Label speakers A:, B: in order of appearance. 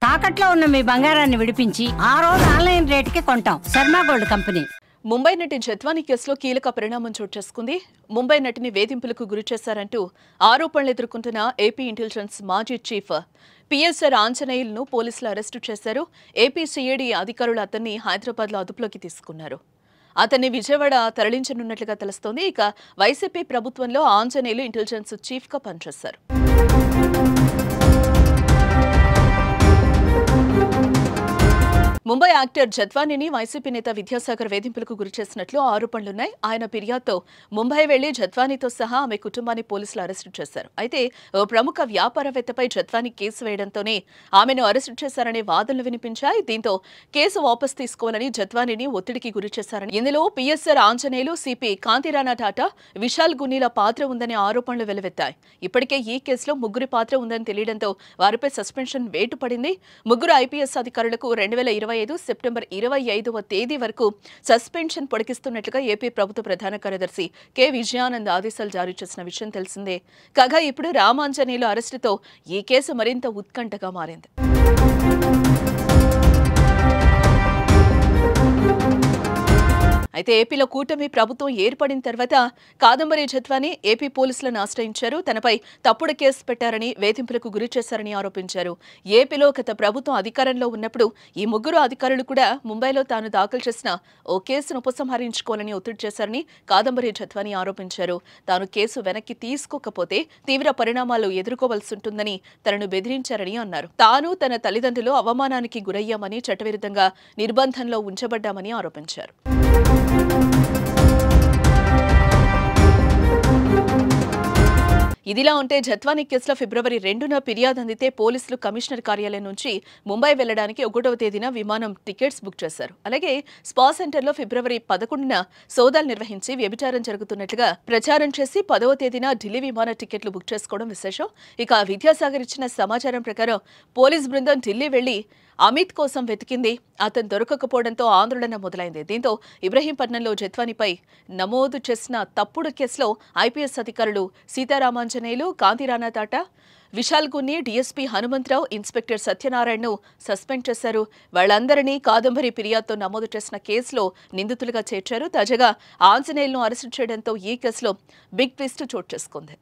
A: తాకట్లో ఉన్న మీ బంగారాన్ని విడిపించి ఆ రోజు ఆన్లైన్ రేటుకి కొంటాం. Sharma gold company.
B: ముంబై నటి జత్వానీ కేసులో కీలక పరిణామం చోటు చేసుకుంది. ముంబై నటిని వేధింపులకు గురి చేశారంటూ ఆరోపణలు ఎదుర్కొంటున్న ఏపీ ఇంటెలిజెన్స్ మాజీ చీఫ్ పిఎస్ఆర్ ఆంజనేయులను పోలీసులు అరెస్టు చేశారు. ఏపీ సిఐడి అధికారులు అతన్ని హైదరాబాద్లో అదుపులోకి తీసుకున్నారు. అతన్ని విజయవాడ తరలించనున్నట్లుగా తెలుస్తోంది. ఇక వైసీపీ ప్రభుత్వంలో ఆంజనేయులు ఇంటెలిజెన్స్ చీఫ్గా పనిచేశారు. ముంబై యాక్టర్ జత్వానీని వైసీపీ నేత విద్యాసాగర్ వేధింపులకు గురిచేసినట్లు ఆరోపణలున్నాయి. ఆయన ఫిర్యాదుతో ముంబై వెళ్లి జత్వానీతో సహా ఆమె కుటుంబాన్ని పోలీసులు అరెస్టు చేశారు. అయితే ఓ ప్రముఖ వ్యాపారవేత్తపై జత్వానీ కేసు వేయడంతోనే ఆమెను అరెస్టు చేశారనే వాదనలు వినిపించాయి. దీంతో కేసు వాపసు తీసుకోవాలని జత్వానీని ఒత్తిడికి గురిచేశారని, ఇందులో పిఎస్ఆర్ ఆంజనేయులు, సిపి కాంతిరాణా టాటా, విశాల్ గున్నీల పాత్ర ఉందనే ఆరోపణలు వెలువెత్తాయి. ఇప్పటికే ఈ కేసులో ముగ్గురి పాత్ర ఉందని తెలియడంతో వారిపై సస్పెన్షన్ వేటు పడింది. ముగ్గురు ఐపీఎస్ అధికారులకు 2025 సెప్టెంబర్ 25వ తేదీ వరకు సస్పెన్షన్ పొడిగిస్తున్నట్లుగా ఏపీ ప్రభుత్వ ప్రధాన కార్యదర్శి కె విజయానంద్ ఆదేశాలు జారీ చేసిన విషయం తెలిసిందే. కాగా ఇప్పుడు రామాంజనేయులు అరెస్టుతో ఈ కేసు మరింత ఉత్కంఠగా మారింది. అయితే ఏపీలో కూటమి ప్రభుత్వం ఏర్పడిన తర్వాత కాదంబరి జత్వానీ ఏపీ పోలీసులను ఆశ్రయించారు. తనపై తప్పుడు కేసు పెట్టారని, వేధింపులకు గురి చేశారని ఆరోపించారు. ఏపీలో గత ప్రభుత్వం అధికారంలో ఉన్నప్పుడు ఈ ముగ్గురు అధికారులు కూడా ముంబైలో తాను దాఖలు చేసిన ఓ కేసును ఉపసంహరించుకోవాలని ఒత్తిడి చేశారని కాదంబరి జత్వానీ ఆరోపించారు. తాను కేసు వెనక్కి తీసుకోకపోతే తీవ్ర పరిణామాలు ఎదుర్కోవాల్సి ఉంటుందని తనను బెదిరించారని అన్నారు. తాను తన తల్లిదండ్రులు అవమానానికి గురయ్యామని, చట్టవిరుద్ధంగా నిర్బంధంలో ఉంచబడ్డామని ఆరోపించారు. ఇదిలా ఉంటే జత్వానీ కేసులో ఫిబ్రవరి 2న ఫిర్యాదు అందితే పోలీసులు కమిషనర్ కార్యాలయం నుంచి ముంబై వెళ్లడానికి 1వ తేదీన విమానం టికెట్స్ బుక్ చేశారు. అలాగే స్పా సెంటర్లో ఫిబ్రవరి 11న సోదాలు నిర్వహించి వ్యభిచారం జరుగుతున్నట్లుగా ప్రచారం చేసి 10వ తేదీన ఢిల్లీ విమాన టికెట్లు బుక్ చేసుకోవడం విశేషం. ఇక విద్యాసాగర్ ఇచ్చిన సమాచారం ప్రకారం పోలీస్ బృందం ఢిల్లీ వెళ్లి అమిత్ కోసం వెతికింది. అతను దొరకకపోవడంతో ఆందోళన మొదలైంది. దీంతో ఇబ్రహీంపట్నంలో జత్వానీపై నమోదు చేసిన తప్పుడు కేసులో ఐపీఎస్ అధికారులు సీతారామాంజనేయులు, కాంతిరాణా టాటా, విశాల్ గున్ని, డీఎస్పీ హనుమంతరావు, ఇన్స్పెక్టర్ సత్యనారాయణను సస్పెండ్ చేశారు. వాళ్ళందరినీ కాదంబరి ఫిర్యాదుతో నమోదు చేసిన కేసులో నిందితులుగా చేర్చారు. తాజాగా ఆంజనేయులను అరెస్టు చేయడంతో ఈ కేసులో బిగ్ ట్విస్ట్ చోటు చేసుకుంది.